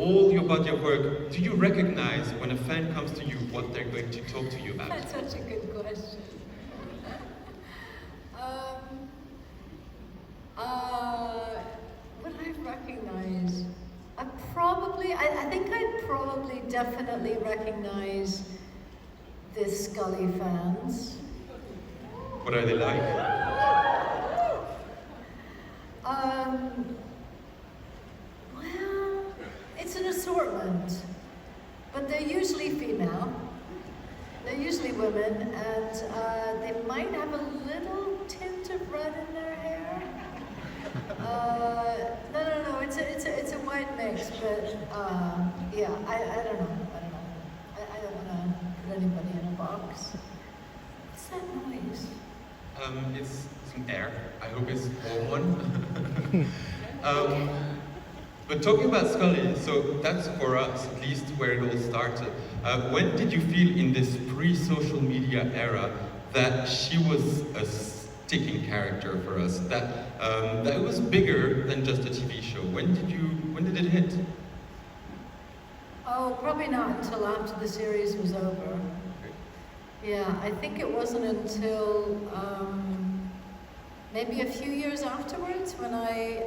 all your body of work, do you recognize when a fan comes to you what they're going to talk to you about? That's such a good question. Would I recognize? I think I'd probably definitely recognize the Scully fans. What are they like? Well, it's an assortment, but they're usually female. They're usually women, and they might have a little tint of red in their hair. No, it's a white mix, but yeah, I don't know. I don't want to put anybody in a box. What's that noise? It's some air. I hope it's a warm one. But talking about Scully, so that's for us, at least where it all started. When did you feel in this pre-social media era that she was a sticking character for us? That it was bigger than just a TV show. When did it hit? Oh, probably not until after the series was over. Yeah, I think it wasn't until maybe a few years afterwards when I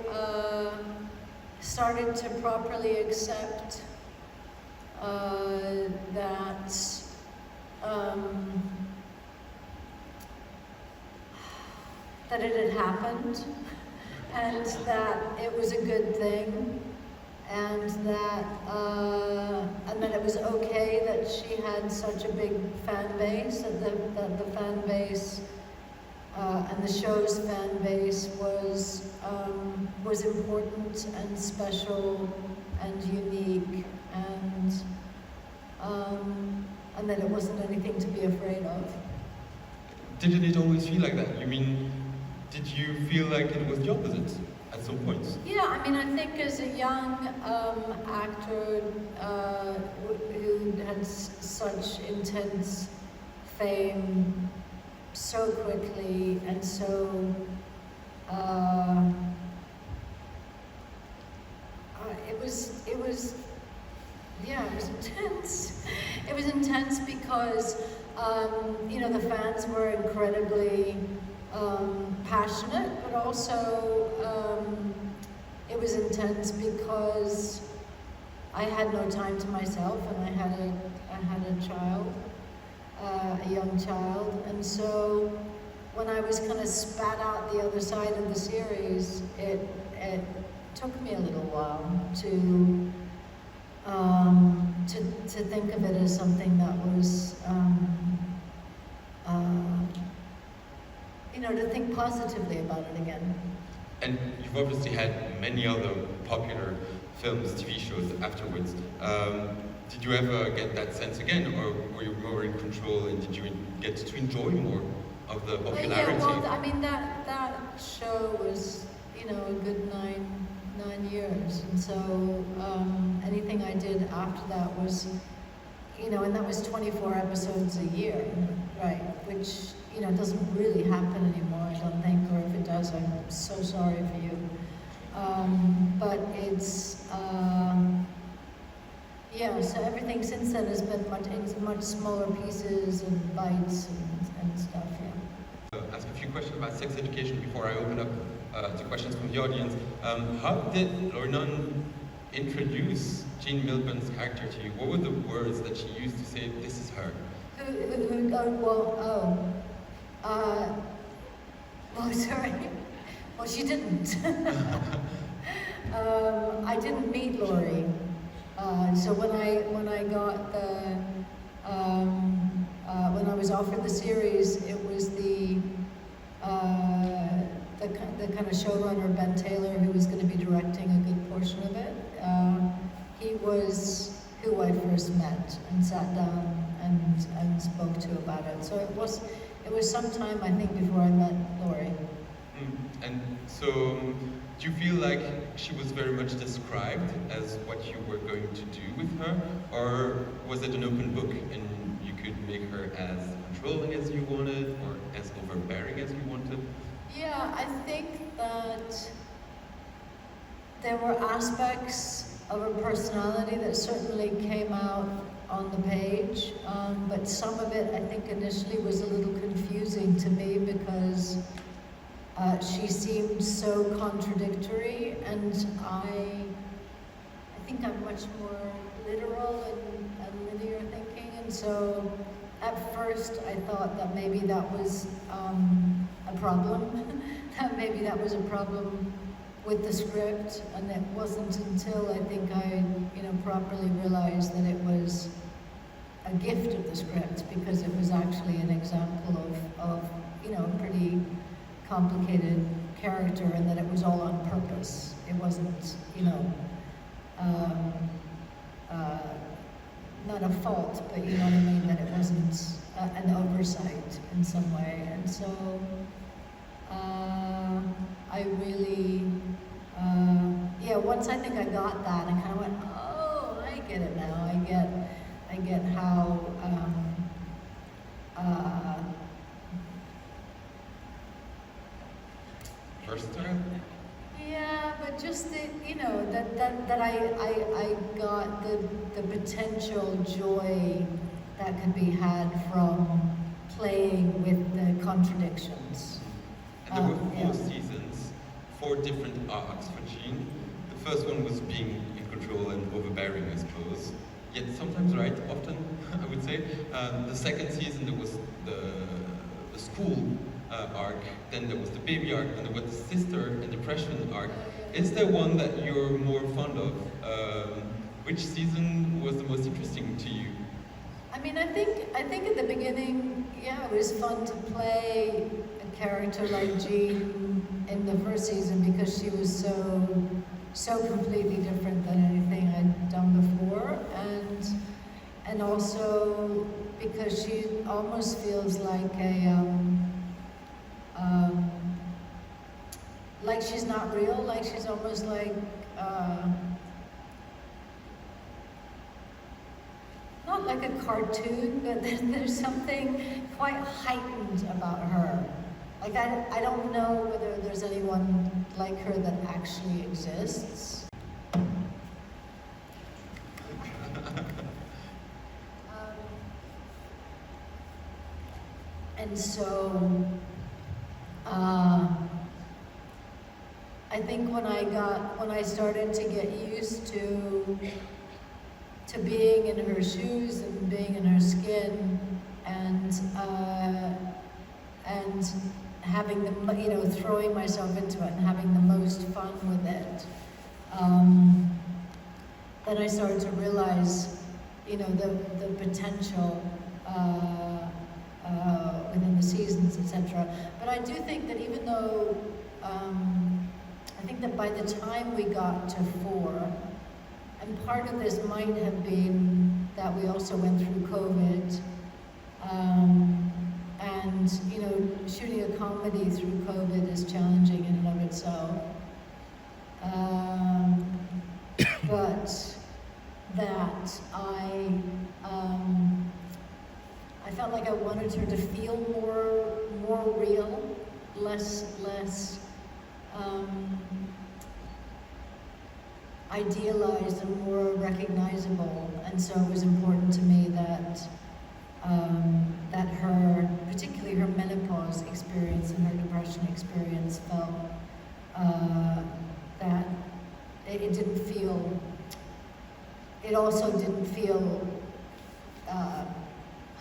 started to properly accept that it had happened, and that it was a good thing, and that it was okay that she had such a big fan base, that the fan base and the show's fan base was important and special and unique, and that it wasn't anything to be afraid of. Didn't it always feel like that? You mean, did you feel like it was the opposite at some points? Yeah, I mean, I think as a young actor who had such intense fame so quickly and so it was intense. It was intense because the fans were incredibly passionate, but also it was intense because I had no time to myself, and I had a child, a young child, and so when I was kind of spat out the other side of the series, it took me a little while to think of it as something that was to think positively about it again. And you've obviously had many other popular films, TV shows afterwards. Did you ever get that sense again, or were you more in control, and did you get to enjoy more of the popularity? Yeah, well, I mean, that show was, a good nine years, and so anything I did after that was, and that was 24 episodes a year, right, which, doesn't really happen anymore, I don't think, or if it does, I'm so sorry for you. But it's, so everything since then has been much smaller pieces and bites and stuff, yeah. Ask a few questions about sex education before I open up to questions from the audience. How did Lornan introduce Jean Milburn's character to you? What were the words that she used to say, this is her? Sorry. Well, she didn't. I didn't meet Laurie. So when I got when I was offered the series, it was the kind of showrunner, Ben Taylor, who was going to be directing a good portion of it. He was who I first met and sat down and spoke to about it. So it was some time, I think, before I met Laurie. And so, do you feel like she was very much described as what you were going to do with her? Or was it an open book and you could make her as controlling as you wanted or as overbearing as you wanted? Yeah, I think that there were aspects of a personality that certainly came out on the page, but some of it I think initially was a little confusing to me because she seemed so contradictory, and I think I'm much more literal and linear thinking, and so at first I thought that maybe that was a problem, that maybe that was a problem with the script, and it wasn't until I think I, properly realized that it was a gift of the script, because it was actually an example of a pretty complicated character, and that it was all on purpose. It wasn't, not a fault, but you know what I mean, that it wasn't an oversight in some way. And so I really, once I think I got that, I kind of went, oh, I get it now. I get how versatile? yeah, but just that I got the potential joy that could be had from playing with the contradictions. And there were 4 seasons, 4 different arcs for Jean. The first one was being in control and overbearing, I suppose. Yet sometimes right, often, I would say. The second season, there was the school arc, then there was the baby arc, and there was the sister and depression arc. Is there one that you're more fond of? Which season was the most interesting to you? I mean, I think at the beginning, it was fun to play a character like Jean in the first season, because she was so completely different than anything I'd done before, and also because she almost feels like like she's not real, like she's almost like not like a cartoon, but there's something quite heightened about her. Like, I don't know whether there's anyone like her that actually exists. And so, I think when I started to get used to being in her shoes and being in her skin, and having the, throwing myself into it and having the most fun with it, then I started to realize, the potential within the seasons, etc. But I do think that even though, I think that by the time we got to 4, and part of this might have been that we also went through COVID, and shooting a comedy through COVID is challenging in and of itself. But that I felt like I wanted her to feel more real, less idealized and more recognizable, and so it was important to me that that her, particularly her menopause experience and her depression experience, felt that it didn't feel. It also didn't feel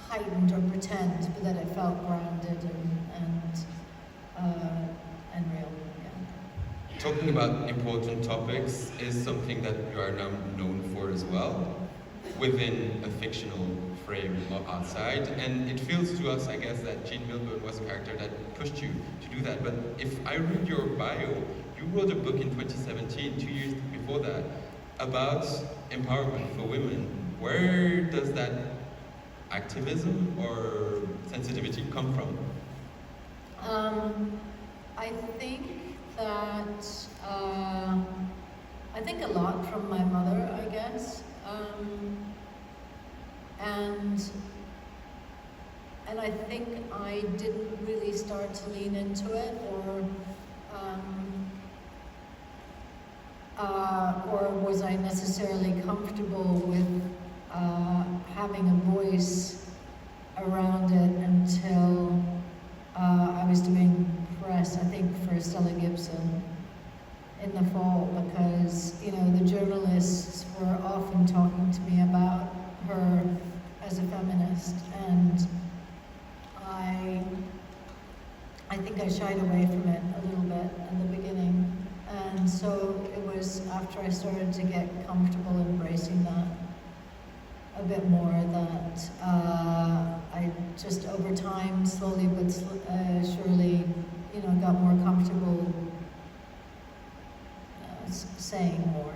heightened or pretend, but that it felt grounded and real. Yeah. Talking about important topics is something that you are now known for as well, within a fictional frame or outside. And it feels to us, I guess, that Jean Milburn was a character that pushed you to do that. But if I read your bio, you wrote a book in 2017, 2 years before that, about empowerment for women. Where does that activism or sensitivity come from? I think that I think a lot from my mother, I guess, and I think I didn't really start to lean into it, or or was I necessarily comfortable with having a voice around it until I was doing press, I think, for Stella Gibson in the fall, because, you know, the journalists were often talking to me about her as a feminist, and I think I shied away from it a little bit in the beginning. And so it was after I started to get comfortable embracing that a bit more that I just over time, slowly but surely, you know, got more comfortable saying more.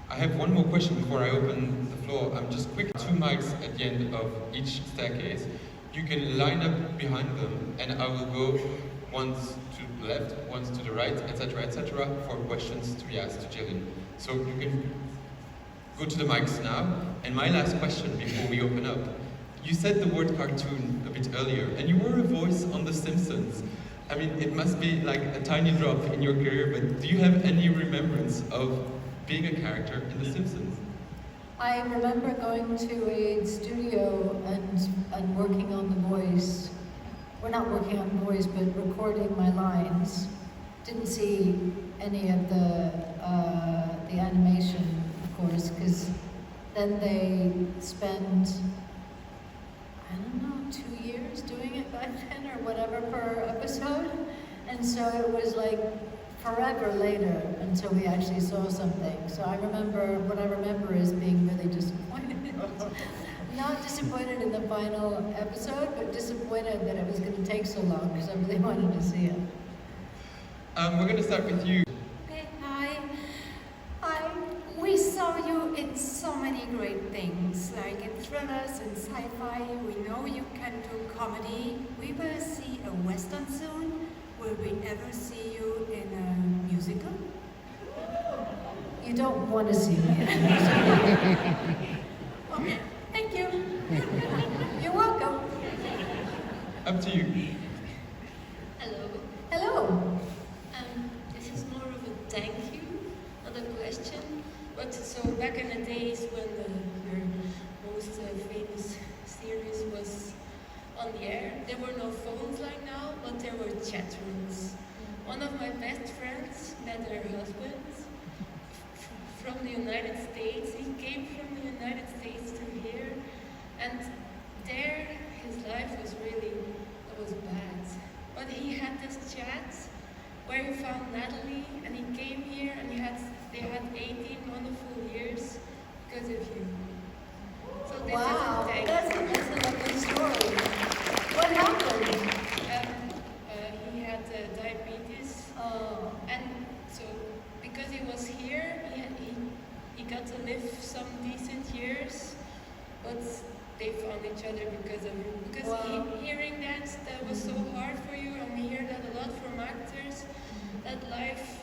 I have one more question before I open the floor. I'm just quick. 2 mics at the end of each staircase. You can line up behind them, and I will go once to the left, once to the right, etc., for questions to be asked to Gillian. So you can go to the mics now. And my last question before we open up. You said the word cartoon a bit earlier, and you were a voice on The Simpsons. I mean, it must be like a tiny drop in your career, but do you have any remembrance of being a character in The Simpsons? I remember going to a studio and working on the voice. Well, not working on the voice, but recording my lines. Didn't see any of the animation, of course, because then they spend, I don't know, 2 years doing it back then or whatever per episode. And so it was like forever later until we actually saw something. So what I remember is being really disappointed. Not disappointed in the final episode, but disappointed that it was going to take so long because I really wanted to see it. We're going to start with you. Okay, hi. We saw you in so many great things, like in thrillers and sci-fi. We know you can do comedy. We will see a western soon. Will we ever see you in a musical? You don't want to see me. Okay, thank you. You're welcome. Up to you. Hello. Hello. This is more of a thank you, not a question. But so back in the days when your most famous series was on the air, there were no phones like now, but there were chat rooms. One of my best friends met her husband from the United States. He came from the United States to here, and there his life was bad. But he had this chat where he found Natalie, and he came here, and they had 18 wonderful years because of you. So this Wow, is a thank that's a lovely story. What happened? He had diabetes, and so because he was here, he got to live some decent years, but they found each other because of you. Because Wow. hearing that was so hard for you, and we hear that a lot from actors, that life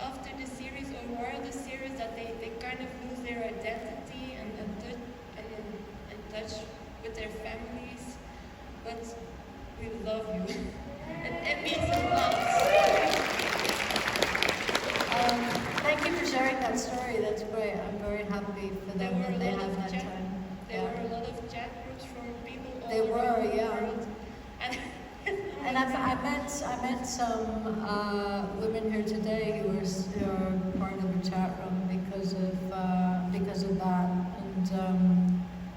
after the series or while the series, that they kind of lose their identity and touch with their families. But we love you. It means a lot. Thank you for sharing that story. That's great. I'm very happy for them that they have that time. There were a lot of chat groups from people all They were, around the yeah. world. And I met some women here today who are part of the chat room because of that. And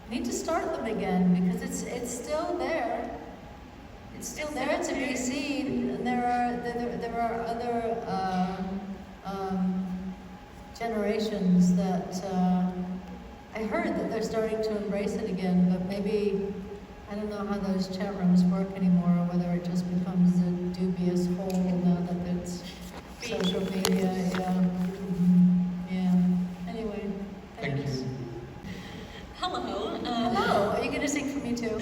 need to start them again because it's still there. It's still there to be seen. And there are other generations that I heard that they're starting to embrace it again, but maybe I don't know how those chat rooms work anymore, or whether it just becomes a dubious hole now that it's social media. Yeah. Yeah. Anyway, Thank thanks. you. Hello. Hello. Are you going to sing for me too?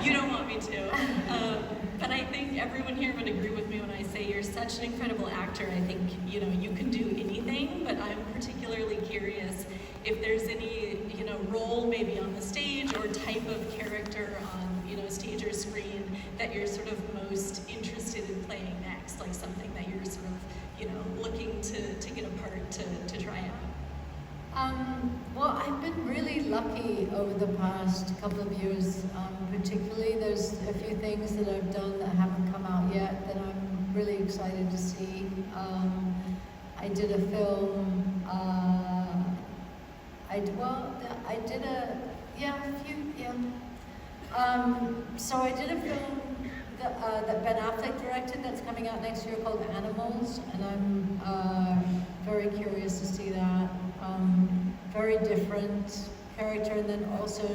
You don't want me to. But I think everyone here would agree with me when I say you're such an incredible actor. I think, you can do anything, but I'm particularly curious if there's any, role maybe on the stage or type of character on, stage or screen that you're sort of most interested in playing next, like something that you're sort of, looking to get a to try out? Well, I've been really lucky over the past couple of years. Particularly, there's a few things that I've done that haven't come out yet that I'm really excited to see. I did a film. So I did a film that Ben Affleck directed that's coming out next year called Animals, and I'm very curious to see that. Very different character, and then also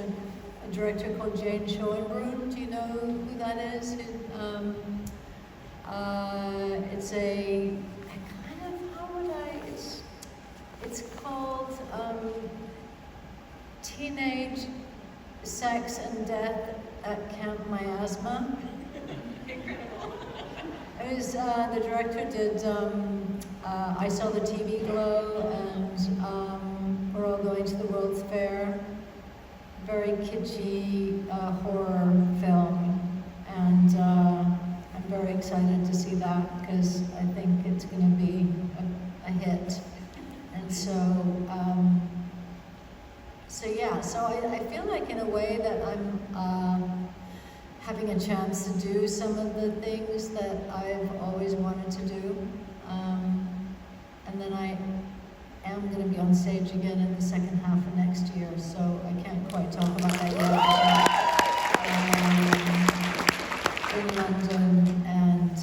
a director called Jean Milburn. Do you know who that is? It's a kind of, how would I? It's called Teenage Sex and Death at Camp Miasma. Incredible. It was, the director did I Saw the TV Glow and We're All Going to the World's Fair. Very kitschy horror film, and I'm very excited to see that because I think it's going to be a hit. And so I feel like in a way that I'm having a chance to do some of the things that I've always wanted to do. And then I am going to be on stage again in the second half of next year, so I can't quite talk about that yet. In London, and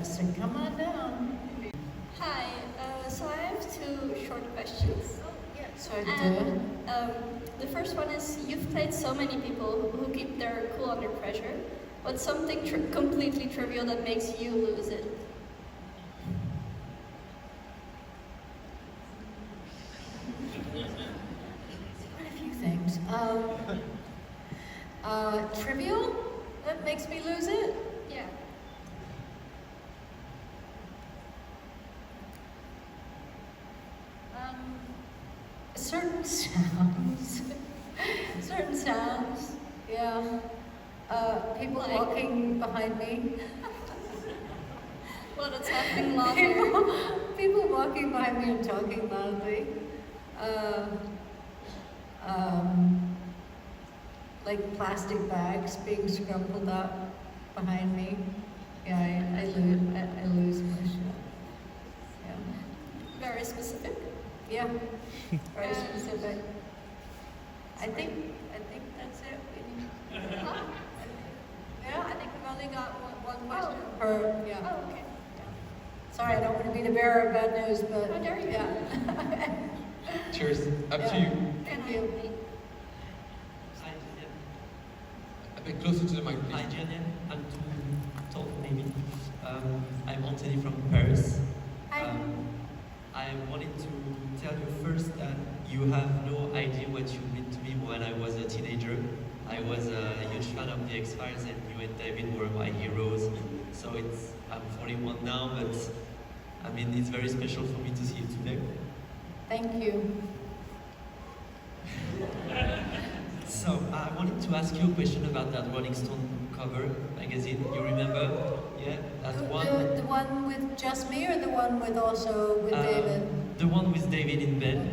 so come on down. Hi, so I have two short questions. So I do. The first one is, you've played so many people who keep their cool under pressure. What's something completely trivial that makes you lose it? Quite a few things. Trivial? That makes me lose it? Yeah. Certain sounds. Certain sounds, yeah. People Like? walking behind me. Well, it's happening longer. People walking behind me and talking loudly. Like plastic bags being scrumpled up behind me. Yeah, I lose my shit. Yeah. Very specific. Yeah, very specific. I think that's it. Yeah, I think we've only got one question. Her, yeah. Oh, okay. Sorry, I don't want to be the bearer of bad news, but How dare you. yeah. Cheers. Up to Yeah. you. Thank you. Hi, Gillian. A bit closer to the mic, Hi, please. Gillian. I'm too tall, maybe. I'm Anthony from Paris. Hi. I wanted to tell you first that you have no idea what you meant to me when I was a teenager. I was a huge fan of the X-Files, and you and David were my heroes. So I'm 41 now, but I mean, it's very special for me to see you today. Thank you. So I wanted to ask you a question about that Rolling Stone cover magazine. You remember? Yeah, that one. The one with just me, or the one with also with David? The one with David in bed.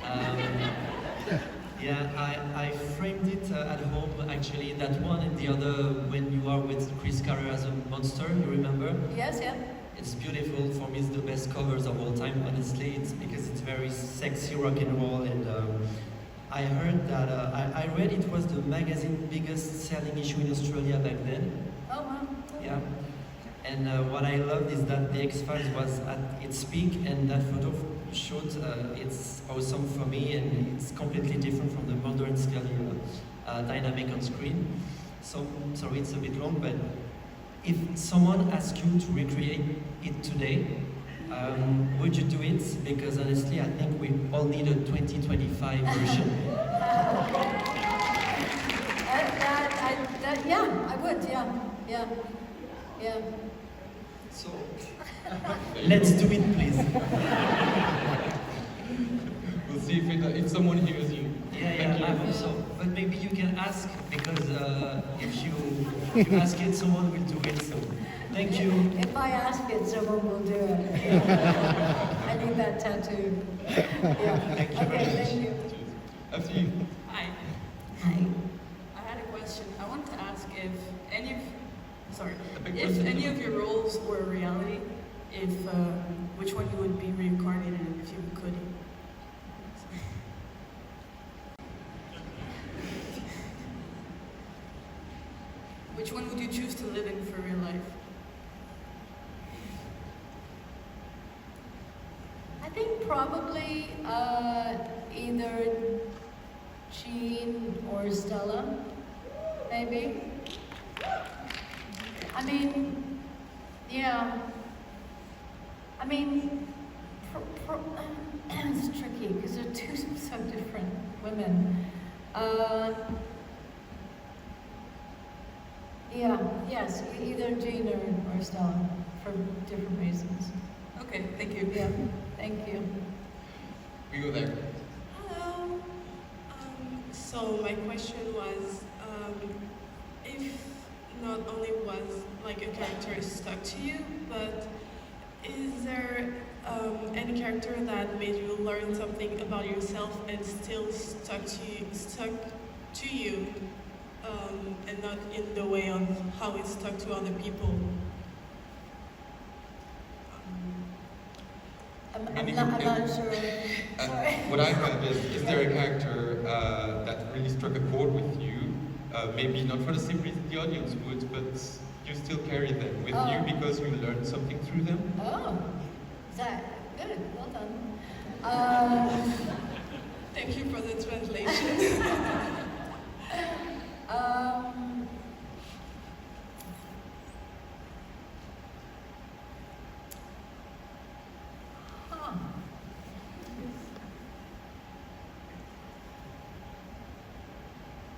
Yeah. Yeah, I framed it at home actually. That one and the other when you are with Chris Carrer as a monster. You remember? Yes, yeah. It's beautiful. For me, it's the best covers of all time. Honestly, it's because it's very sexy rock and roll. And I heard that I read it was the magazine biggest selling issue in Australia back then. Oh, wow. Yeah. And what I loved is that the X-Files was at its peak, and that photo showed it's awesome for me, and it's completely different from the Mulder and Scully dynamic on screen. So, sorry, it's a bit long, but if someone asked you to recreate it today, would you do it? Because honestly, I think we all need a 2025 version. Yeah, I would, yeah. So, let's do it, please. We'll see if someone hears you. Yeah, I hope so. But maybe you can ask, because if you ask it, someone will do it. So Thank you. If I ask it, someone will do it. I need that tattoo. Yeah. Thank you Okay, very much. thank you. After you. Hi. Hi. I had a question. I want to ask if any of, A big if question. any of your roles were a reality, if which one you would be reincarnated in if you could. Which one would you choose to live in for real life? I think probably either Jean or Stella, maybe. I mean, yeah. I mean, it's tricky because they're two so different women. Yeah, yes, either Jean or Stella for different reasons. Okay, thank you. Yeah, thank you. We go there. Hello. So my question was, if not only was like a character stuck to you, but is there any character that made you learn something about yourself and still stuck to you, and not in the way of how it stuck to other people? I'm not sure. Sorry. What I have is there a character that really struck a chord with you? Maybe not for the same reason the audience would, but you still carry them with Oh. you because you learned something through them? Oh, is that good? Well done. Thank you for the translation. Huh.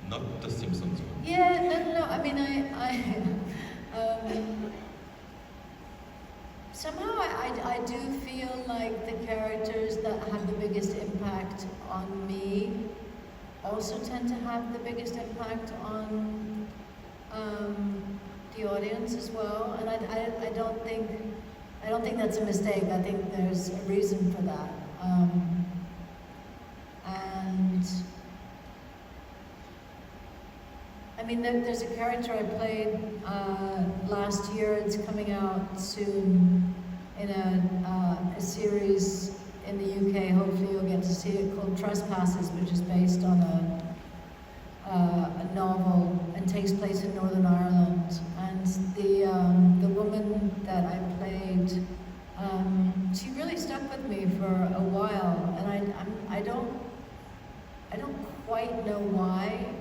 Not the Simpsons one. Yeah, no. I mean, somehow I do feel like the characters that have the biggest impact on me also tend to have the biggest impact on the audience as well. And I don't think that's a mistake. I think there's a reason for that. And I mean, there's a character I played last year. It's coming out soon in a series in the UK. Hopefully you'll get to see it, called Trespasses, which is based on a novel and takes place in Northern Ireland. And the woman that I played, she really stuck with me for a while, and I don't quite know why.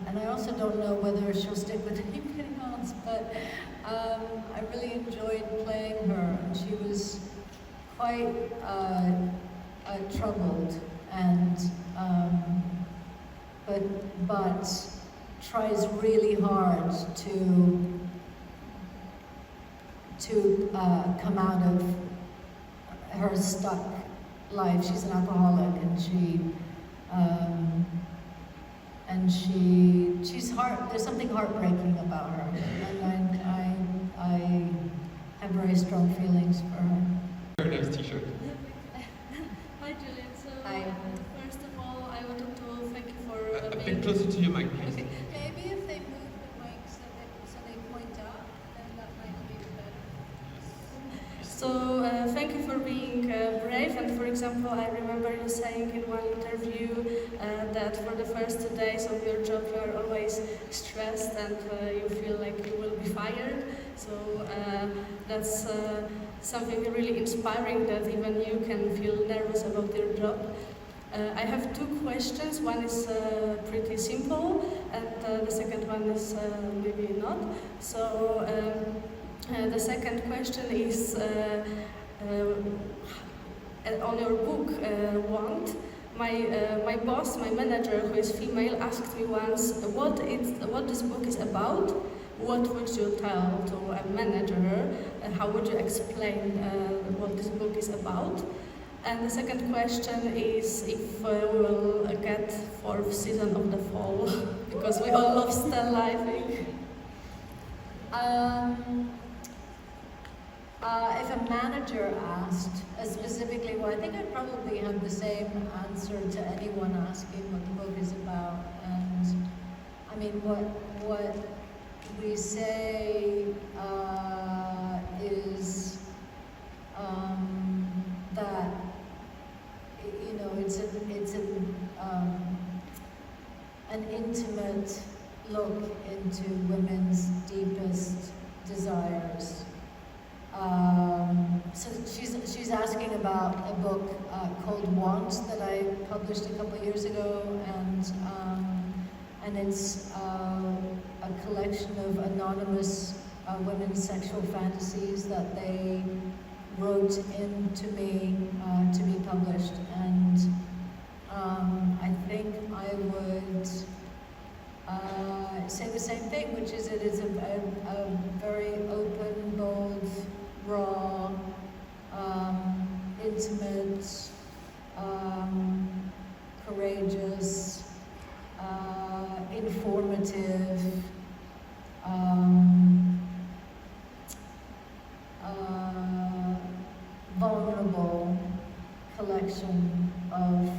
And I also don't know whether she'll stick with anybody else, but I really enjoyed playing her. And she was quite troubled, and but tries really hard to come out of her stuck life. She's an alcoholic, and she's there's something heartbreaking about her, and I have very strong feelings for her. Very nice t-shirt. Hi Gillian, so Hi. First of all I wanted to thank you for A being... bit closer to your mic, please. Okay. Maybe if they move the mic so they point up, then that might be better. So thank you for being brave, and for example I remember you saying in one interview that for the first 2 days of your job you are always stressed and you feel like you will be fired. So that's something really inspiring, that even you can feel nervous about your job. I have 2 questions. One is pretty simple, and the second one is maybe not. So the second question is on your book, Want. My boss, my manager, who is female, asked me once what this book is about. What would you tell to a manager? How would you explain what this book is about? And the second question is if we will get 4th season of The Fall, because we all love Stella, I think. If a manager asked specifically, well, I think I'd probably have the same answer to anyone asking what the book is about. And I mean, what we say is that it's an intimate look into women's deepest desires. So she's asking about a book called Want that I published a couple of years ago, and it's a collection of anonymous women's sexual fantasies that they wrote in to me to be published, and I think I would say the same thing, which is it is a very open, bold, raw, intimate, courageous, informative, vulnerable collection of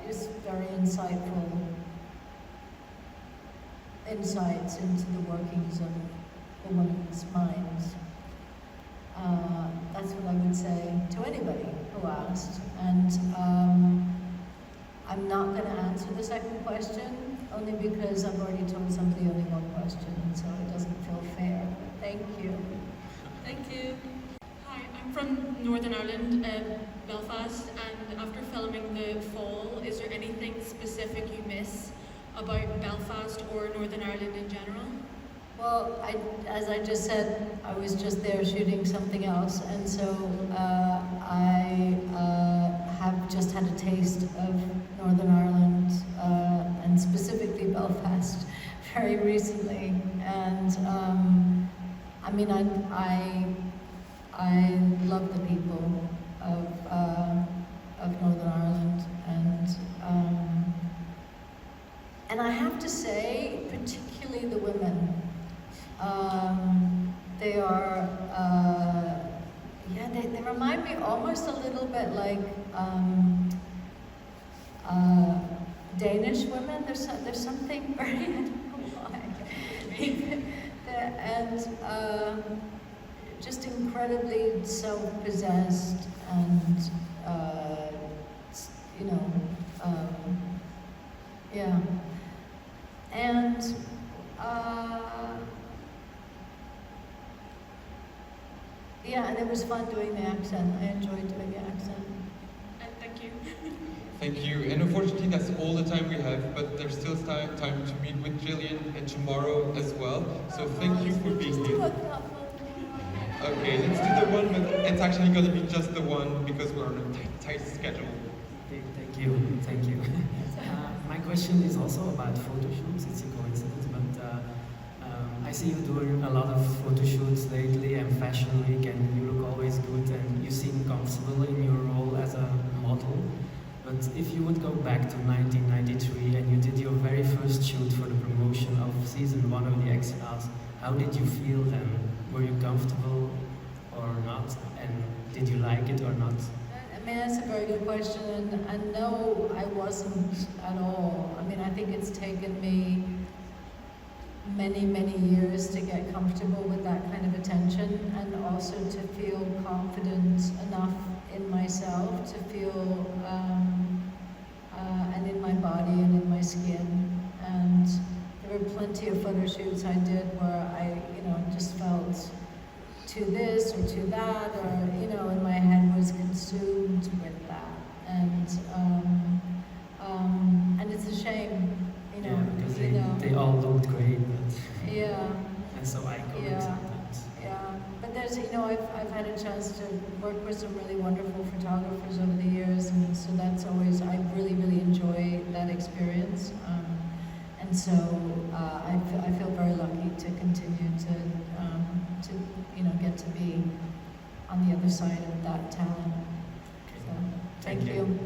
just very insightful insights into the workings of a woman's mind. That's what I would say to anybody who asked. And I'm not going to answer the second question, only because I've already told somebody only one question, so it doesn't feel fair. Thank you. Thank you. Hi, I'm from Northern Ireland, Belfast, and after filming The Fall, is there anything specific you miss about Belfast or Northern Ireland in general? Well, as I just said, I was just there shooting something else, and so I have just had a taste of Northern Ireland, and specifically Belfast, very recently. And I mean, I love the people of Northern Ireland, and I have to say, particularly the women. They are, they remind me almost a little bit like Danish women. There's something very, I don't know why, and just incredibly self-possessed and, yeah, and. Yeah, and it was fun doing the accent. I enjoyed doing the accent. Thank you. Thank you. And unfortunately, that's all the time we have, but there's still time to meet with Gillian and tomorrow as well. So thank you for being here. Okay, let's do the one, but it's actually going to be just the one because we're on a tight schedule. Thank you. My question is also about photo shoots. It's a coincidence, but I see you doing a lot of photo shoots lately and Fashion Week, and you look always good and you seem comfortable in your role as a model. But if you would go back to 1993 and you did your very first shoot for the promotion of season 1 of the X-Files, how did you feel then? Were you comfortable or not? And did you like it or not? I mean, that's a very good question, and no, I wasn't at all. I mean, I think it's taken me many, many years to get comfortable with that kind of attention, and also to feel confident enough in myself, to feel, and in my body and in my skin. And there were plenty of photo shoots I did where I, just felt to this or to that, or, and my head was consumed with that. And it's a shame, Yeah, because they all looked great, but yeah. and so I go sometimes. Yeah, but there's, I've had a chance to work with some really wonderful photographers over the years, and so that's always, I really, really enjoy that experience. And so I feel very lucky to continue to get to be on the other side of that talent. So, thank you.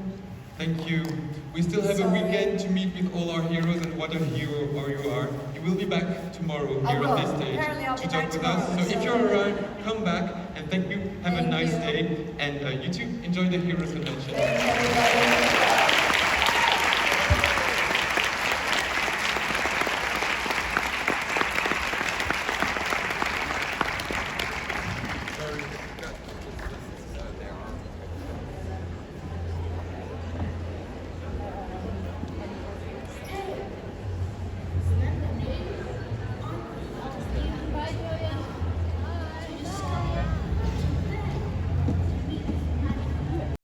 Thank you. We still have a weekend to meet with all our heroes, and what a hero you are. You will be be back tomorrow I here will. on this stage Apparently I'll to be talk back with tomorrow, us. So if so- you're around, come back, and thank you. Have a Thank nice you. day, and you too, enjoy the Heroes Convention. Thanks, everybody.